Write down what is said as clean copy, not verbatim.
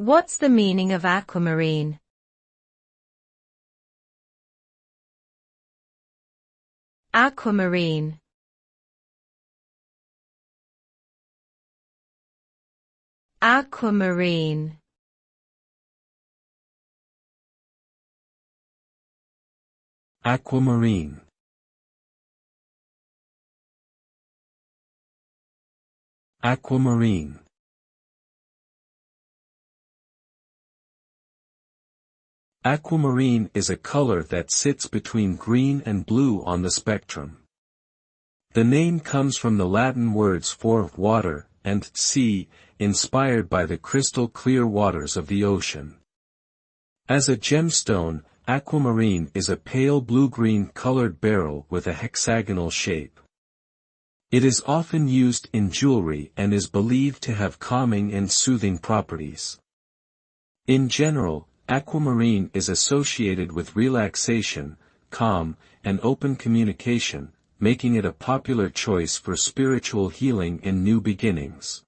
What's the meaning of aquamarine? Aquamarine. Aquamarine. Aquamarine. Aquamarine. Aquamarine is a color that sits between green and blue on the spectrum. The name comes from the Latin words for water and sea, inspired by the crystal-clear waters of the ocean. As a gemstone, aquamarine is a pale blue-green colored beryl with a hexagonal shape. It is often used in jewelry and is believed to have calming and soothing properties. In general, aquamarine is associated with relaxation, calm, and open communication, making it a popular choice for spiritual healing and new beginnings.